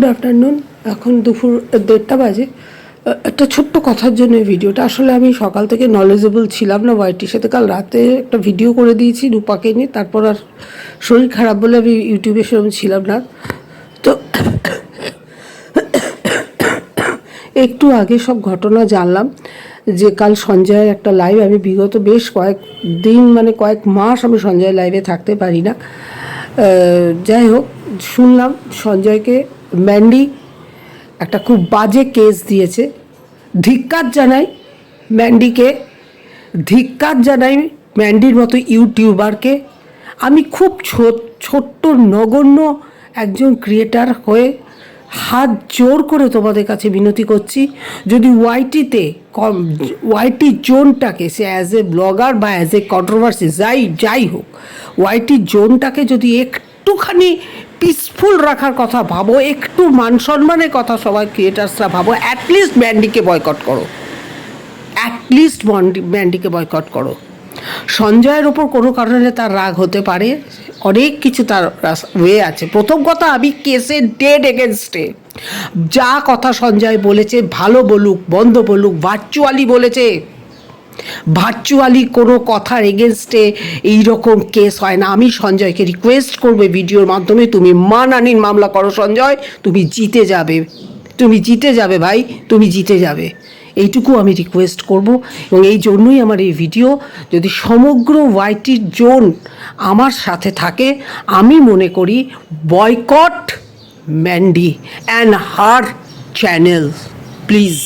Good afternoon. এখন দুপুর 1:30 বাজে। একটা ছোট্ট কথার জন্য ভিডিওটা, আসলে আমি সকাল থেকে নলেজেবল ছিলাম না ওয়াইটির সাথে। কাল রাতে একটা ভিডিও করে দিয়েছি রূপাকে নিয়ে, তারপর আর শরীর খারাপ বলে আমি ইউটিউবে সেরকম ছিলাম না। তো একটু আগে সব ঘটনা জানলাম যে কাল সঞ্জয়ের একটা লাইভ, আমি বিগত বেশ কয়েক দিন মানে কয়েক মাস আমি সঞ্জয় লাইভে থাকতে পারি না। যাই হোক, শুনলাম সঞ্জয়কে ম্যান্ডি একটা খুব বাজে কেস দিয়েছে। ধিক্কার জানাই ম্যান্ডিকে, ধিক্কার জানাই ম্যান্ডির মতো ইউটিউবারকে। আমি খুব ছোট্ট নগণ্য একজন ক্রিয়েটার হয়ে হাত জোর করে তোমাদের কাছে বিনতি করছি, যদি ওয়াইটি জোনটাকে, সে অ্যাজ এ ব্লগার বা অ্যাজ এ কন্ট্রোভার্সি যাই হোক, ওয়াইটি জোনটাকে যদি একটুখানি পিসফুল রাখার কথা ভাবো, একটু মান সম্মানের কথা সবাই ক্রিয়েটার্সরা ভাবো, অ্যাটলিস্ট ম্যান্ডিকে বয়কট করো, ম্যান্ডিকে বয়কট করো। সঞ্জয়ের ওপর কোনো কারণে তার রাগ হতে পারে, অনেক কিছু তার ওয়ে আছে। প্রথম কথা, আমি কেসের ডেড এগেনস্টে। যা কথা সঞ্জয় বলেছে, ভালো বলুক মন্দ বলুক, ভার্চুয়ালি বলেছে, ভার্চুয়ালি কোনো কথার এগেনস্টে এইরকম কেস হয় না। আমি সঞ্জয়কে রিকোয়েস্ট করবো ভিডিওর মাধ্যমে, তুমি মানহানির মামলা করো সঞ্জয়, তুমি জিতে যাবে ভাই, তুমি জিতে যাবে। এইটুকু আমি রিকোয়েস্ট করব। এবং এই জন্যই আমার এই ভিডিও, যদি সমগ্র ওয়াইটির জোন আমার সাথে থাকে, আমি মনে করি boycott Mandy and her channel, please.